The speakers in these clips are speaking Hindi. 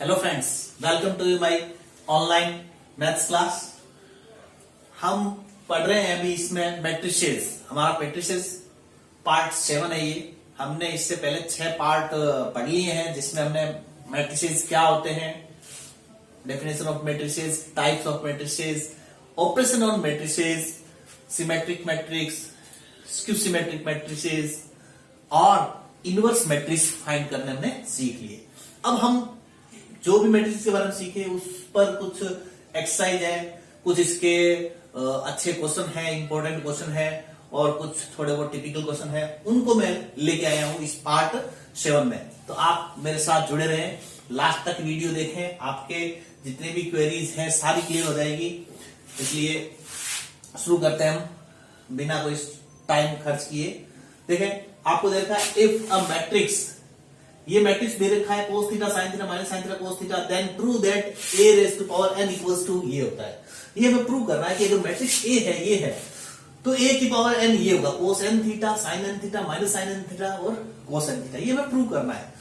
Hello friends, welcome to my online maths class. हम पढ़ रहे हैं अभी इसमें मैट्रिसेस। हमारा मैट्रिसेस पार्ट 7 है ये। हमने इससे पहले 6 पार्ट पढ़ लिए हैं, जिसमें हमने मैट्रिसेस क्या होते हैं, definition of matrices, types of matrices, operation on matrices, symmetric matrix, skew symmetric matrices और इनवर्स मैट्रिक्स फाइंड करने हमने सीख लिए। अब हम जो भी मैट्रिक्स के बारे में सीखे उस पर कुछ एक्सरसाइज है, कुछ इसके अच्छे क्वेश्चन है, इंपॉर्टेंट क्वेश्चन है और कुछ थोड़े बहुत टिपिकल क्वेश्चन है, उनको मैं लेके आया हूं इस पार्ट 7 में। तो आप मेरे साथ जुड़े रहें, लास्ट तक वीडियो देखें, आपके जितने भी क्वेरीज हैं सारी क्लियर हो जाएगी। इसलिए शुरू करते हैं हम बिना कोई टाइम खर्च किए। देखें, आपको देखा इफ अ मैट्रिक्स, ये मैट्रिक्स दे रखा है cos theta sin theta minus sin theta cos theta, then prove that a raise to power n equals to ये होता है। ये हमें प्रूव करना है कि अगर मैट्रिक्स a है, ये है, तो a की पावर n ये होगा, cos n theta sin n theta minus sin n theta और cos n थीटा। ये हमें प्रूव करना है।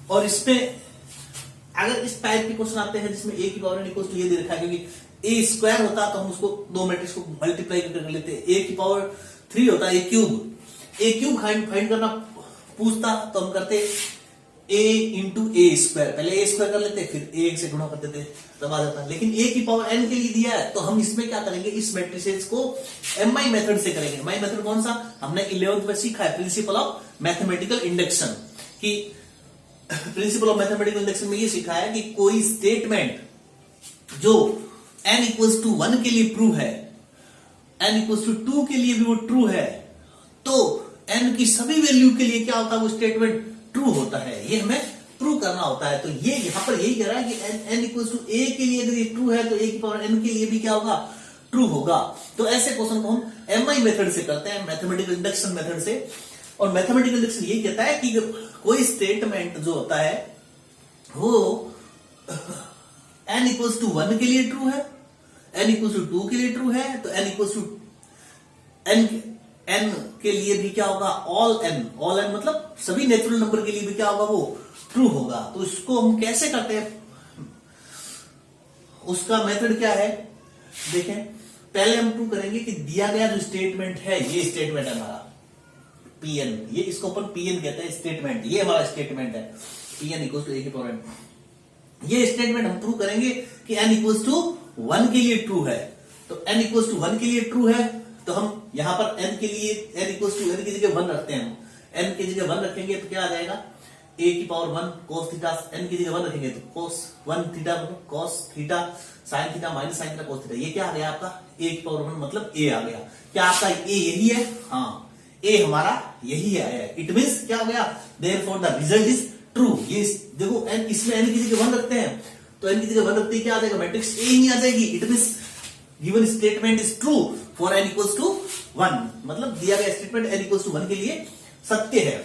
और इसमें अगर इस टाइप के क्वेश्चन आते हैं जिसमें a की पावर n इक्वल्स टू ये दे रखा है, क्योंकि a स्क्वायर होता तो हम उसको दो मैट्रिक्स को मल्टीप्लाई कर लेते हैं। a की पावर 3 होता है, a क्यूब फाइंड करना पूछता तो हम करते a इंटू ए स्क्वायर, पहले a स्क्वायर कर लेते फिर a से गुणा कर देते, तब आ जाता। लेकिन a की पावर n के लिए दिया है तो हम इसमें क्या करेंगे, इस मैट्रिसेस को mi मेथड से करेंगे। mi मेथड कौन सा, हमने 11th में सीखा है, प्रिंसिपल ऑफ मैथमेटिकल इंडक्शन। कि प्रिंसिपल ऑफ मैथमेटिकल इंडक्शन में ये सीखा है कि कोई स्टेटमेंट जो n इक्वल्स टू 1 के लिए प्रूव है, n इक्वल्स टू 2 के लिए भी वो ट्रू है, तो n की सभी वैल्यू के लिए क्या होता है, वो स्टेटमेंट ट्रू होता है। ये हमें प्रूव करना होता है। तो ये यहां पर यही कह रहा है कि n इक्वल्स टू a के लिए अगर ये ट्रू है तो a की पावर n के लिए भी क्या होगा, ट्रू होगा। तो ऐसे क्वेश्चन को हम mi मेथड से करते हैं, मैथमेटिकल इंडक्शन मेथड से। और मैथमेटिकल इंडक्शन ये कहता है कि कोई स्टेटमेंट जो होता है वो n इक्वल्स टू 1 के लिए ट्रू है, n इक्वल्स टू 2 के लिए ट्रू है, तो n इक्वल्स टू n के लिए भी क्या होगा, ऑल n मतलब सभी नेचुरल नंबर के लिए भी क्या होगा, वो ट्रू होगा। तो इसको हम कैसे करते हैं, उसका मेथड क्या है, देखें। पहले हम प्रूव करेंगे कि दिया गया जो स्टेटमेंट है, ये स्टेटमेंट है हमारा Pn, ये इसको अपन Pn कहते हैं स्टेटमेंट, ये हमारा स्टेटमेंट है Pn इक्वल्स टू a की पावर n। ये स्टेटमेंट हम प्रूव करेंगे कि n इक्वल्स टू 1 के लिए ट्रू है। तो n इक्वल्स टू 1 के लिए ट्रू है तो हम यहां पर n के लिए n इक्वल्स टू n की जगह 1 रखते हैं। हम n की जगह 1 रखेंगे तो क्या आ जाएगा, a की पावर 1 cos थीटा, n की जगह 1 रखेंगे तो cos 1 theta cos theta sin theta minus sin theta cos theta. ये क्या आ गया आपका, a की पावर 1 मतलब a आ गया। क्या आपका a यही है, हाँ a हमारा यही आया है। इट मींस क्या हो गया, therefore the result is true. ये देखो n, इसमें n की जगह 1 रखते हैं तो n की जगह 1 रखते ही क्या आ जाएगा, मैट्रिक्स a ही आ जाएगी। It means given statement is true for n equals to 1, मतलब दिया गया स्टेटमेंट n इक्वल्स टू 1 के लिए सत्य है।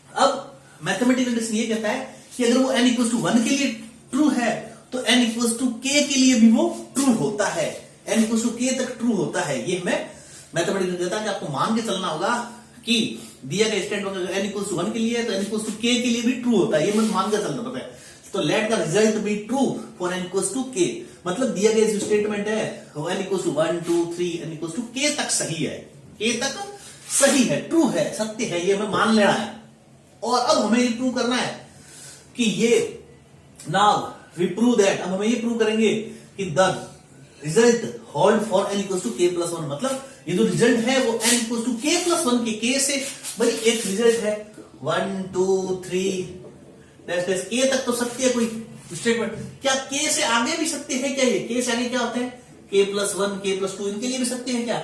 अब मैथमेटिकल इंडक्शन ये कहता है कि अगर वो n इक्वल्स टू 1 के लिए ट्रू है तो n इक्वल्स टू k के लिए भी वो ट्रू होता है, n इक्वल्स टू k तक ट्रू होता है। ये हमें मैथमेटिकल कहता है कि आपको मान के चलना होगा कि दिया गया स्टेटमेंट अगर n इक्वल्स टू 1 के लिए है तो n इक्वल्स टू k के लिए भी ट्रू होता है। ये मत मान के चलना पड़ता है। तो let the result be true for n equals to k, मतलब दिया गया जो स्टेटमेंट है वो n equals to 1 2 3 n equals to k तक सही है, k तक सही है, ट्रू है, सत्य है, ये हमें मान लेना है। और अब हमें ये प्रूव करना है कि ये नाउ वी प्रूव दैट, अब हमें ये प्रूव करेंगे कि the result hold for n equals to k plus 1, मतलब ये जो रिजल्ट है वो n equals to k plus 1 के, k से भाई एक रिजल्ट है 1 2 3 k तक तो सत्य है कोई स्टेटमेंट। क्या k से आगे भी सत्य है क्या, ये k से आगे क्या होते हैं, k प्लस 1 k प्लस 2, इनके लिए भी सत्य है क्या।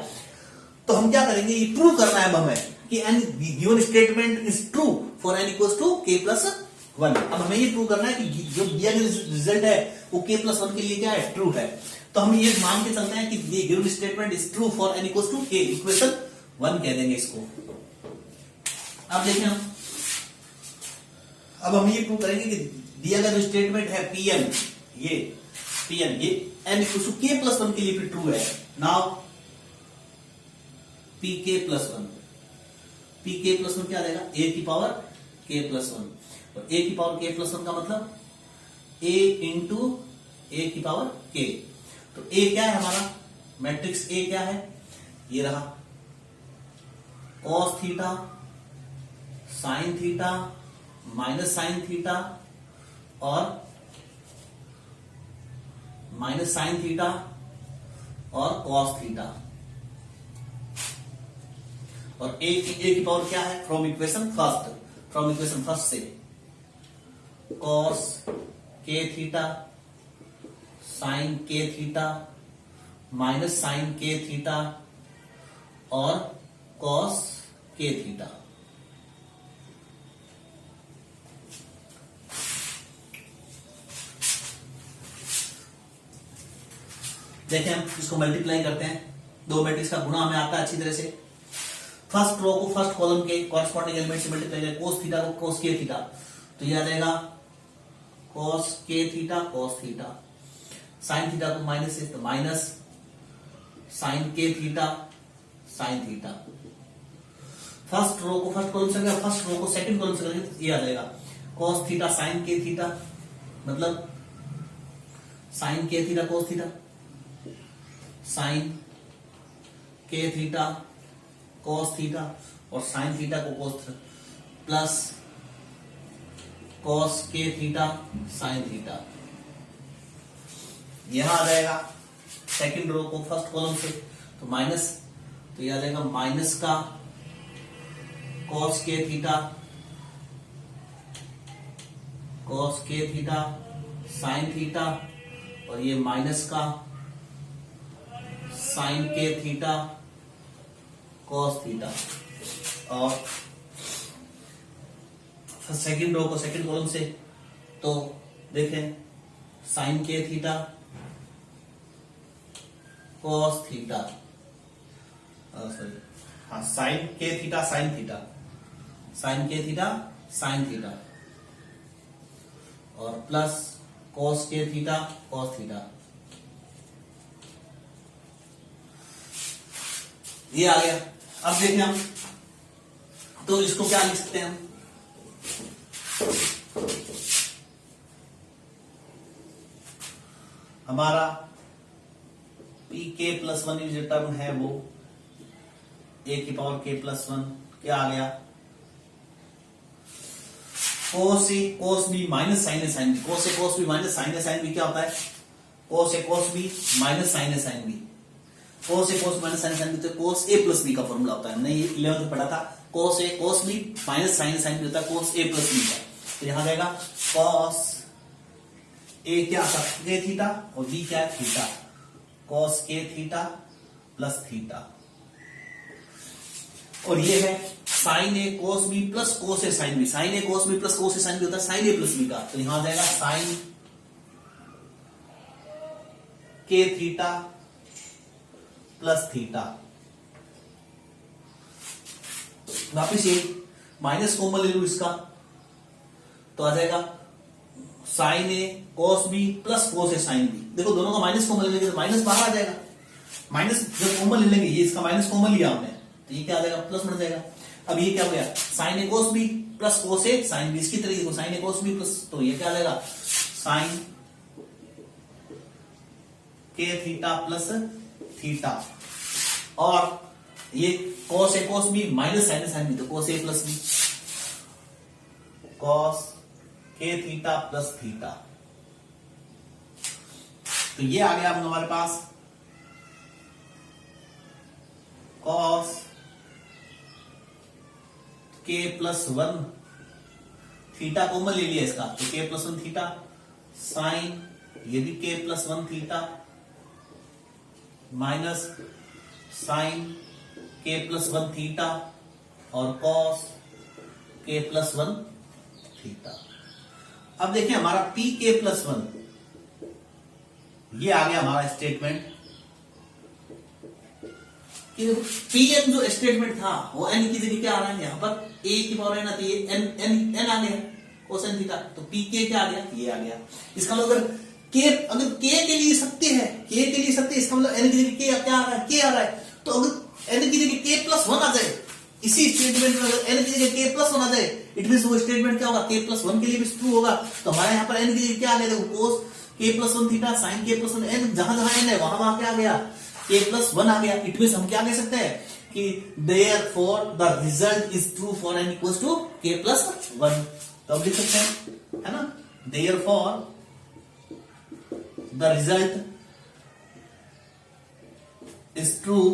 तो हम क्या करेंगे, ये प्रूव करना है हमें कि n given statement is true for n equals to k plus 1। अब हमें ये प्रूव करना है कि जो दिया गया रिजल्ट है वो k प्लस 1 के लिए क्या है, ट्रू है। तो हम ये मान के चलते हैं कि ये given statement is true for n equals to k, equation 1 कह देंगे इसको। अब देखिए अब हम ये प्रूव करेंगे कि दिया गया जो स्टेटमेंट है Pn, ये n equals to k plus 1 के लिए भी ट्रू है। Now pk plus 1, pk plus 1 क्या आ जाएगा, a की पावर k प्लस 1, और a की पावर k प्लस 1 का मतलब ए इंटू ए की पावर के। तो ए क्या है हमारा, मैट्रिक्स ए क्या है, ये रहा cos theta sine theta minus sine theta और माइनस साइन थीटा और कॉस थीटा। और ए की पावर क्या है, फ्रॉम इक्वेशन फर्स्ट से कॉस के theta sign k theta minus sine k theta और कॉस के थीटा। देखें हम इसको मल्टीप्लाई करते हैं, दो मैट्रिक्स का गुणा हमें आता है अच्छी तरह से। फर्स्ट रो को फर्स्ट कॉलम के कॉरस्पॉन्डिंग एलिमेंट से मल्टीप्लाई करें, कोस थीटा को कोस के थीटा, तो यह आ जाएगा cos k theta cos theta, sine theta को माइनस से तो minus sine k theta sine theta. First row को फर्स्ट कॉलम से करें, फर्स्ट रो को सेकंड कॉलम से करेंगे तो ये आ जाएगा कोस थीटा साइन के थीटा, मतलब sign k theta cos theta, sign k theta cos theta और साइन थीटा को कोस plus cos k theta sine theta. यहां आ जाएगा सेकंड रो को फर्स्ट कॉलम से तो माइनस, तो यह आ जाएगा माइनस का कोस के थीटा साइन थीटा और ये माइनस का sign k theta cos theta. और सेकंड रो को सेकंड कॉलम से तो देखें sign k theta cos theta, sorry हाँ sign k theta sine theta, sign k theta sine theta और प्लस कॉस के थीटा कॉस थीटा। ये आ गया। अब देखें हम तो इसको क्या लिख सकते हैं हम, हमारा पी के प्लस वन जो टर्म है वो ए की पावर के प्लस वन क्या आ गया, cos a cos b minus sine a sine b, cos a cos b minus sine a sine b क्या होता है, cos a cos b minus sine a sine b, cos a cos minus sine sine b तो कोस ए प्लस बी का फॉर्मूला होता है, हमने ये 11th में पढ़ा था, cos a cos b minus sine sine b होता है कोस ए प्लस बी का। तो यहां जाएगा कॉस ए क्या आता है के थीटा और बी क्या है थीटा, कॉस के थीटा प्लस थीटा। और ये है साइन ए कोस बी प्लस कोस ए साइन बी, साइन ए कोस बी प्लस कोस ए साइन बी होता है साइन ए प्लस बी का। तो यहां आ जाएगा sign k theta plus theta. वापिस ये माइनस कॉमन ले लू इसका तो आ जाएगा साइन ए कोस बी प्लस कोस ए साइन बी। देखो दोनों का माइनस कॉमन ले लेंगे तो माइनस बाहर आ जाएगा, माइनस जब कॉमन ले लेंगे, ये इसका माइनस कॉमन लिया हमने तो ये क्या आ जाएगा प्लस बन जाएगा। अब ये क्या हो गया साइन ए कोस बी प्लस कोस ए साइन बी, इसकी तरीके को साइन ए कोस बी प्लस, तो ये क्या आ जाएगा sign k theta plus theta. और ये cos A cos B minus sine a sine b तो cos ए प्लस बी, cos के थीटा प्लस थीटा। तो ये आ गया अब हमारे पास cos के प्लस वन थीटा कॉमन ले लिया इसका तो के प्लस वन थीटा, साइन ये भी k plus one theta minus sine k plus one theta और cos k plus one theta. अब देखिए हमारा पी के प्लस वन ये आ गया हमारा स्टेटमेंट कि पी एन जो स्टेटमेंट था वो एन की जगह क्या आ रहा है, यहां पर ए की पावर एन आती है, एन एन एन आ गया कोसेन थीटा, तो पी के क्या आ गया ये आ गया। इसका मतलब अगर के के लिए सत्य है, के के लिए सत्य, इसका मतलब एन की जगह के क्या आ रहा है के आ रहा है, तो अगर एन की जगह के प्लस वन आ जाए, इसी स्टेटमेंट में अगर एन की जगह के प्लस वन आ जाए, इट मीन वो स्टेटमेंट क्या होगा, k प्लस 1 के लिए भी ट्रू होगा। तो हमारे यहाँ पर n के लिए क्या आ गया, देखो कोस k plus 1 theta sine k plus 1 n, जहां जहां n है वहां वहां क्या आ गया, k प्लस 1 आ गया। इट मीन हम क्या कह सकते हैं कि therefore the result is true for n equals to k plus 1। तो अब लिख सकते हैं, है ना, therefore the result is true,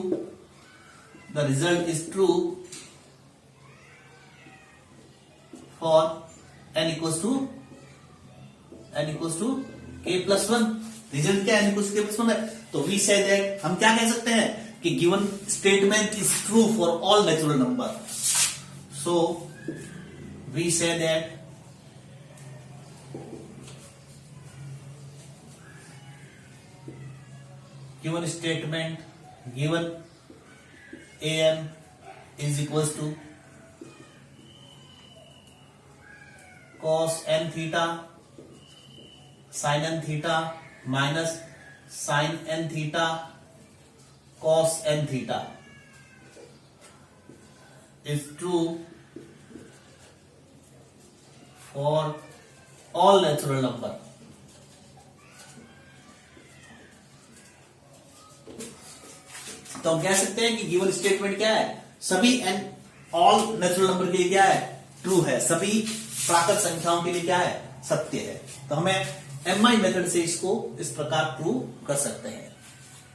the result is true for n equals to k plus 1। Result क्या है, n equals to k plus 1 है। तो we say that हम क्या कह सकते हैं कि given statement is true for all natural number, so we say that given statement, given an is equals to cos n theta sin n theta minus sin n theta cos n theta is true for all natural number। तो हम कह सकते हैं कि गिवन स्टेटमेंट क्या है, सभी एन ऑल नेचुरल नंबर के लिए क्या है, ट्रू है, सभी प्राकृत संख्याओं के लिए क्या है, सत्य है। तो हमें MI मेथड से इसको इस प्रकार प्रूव कर सकते हैं।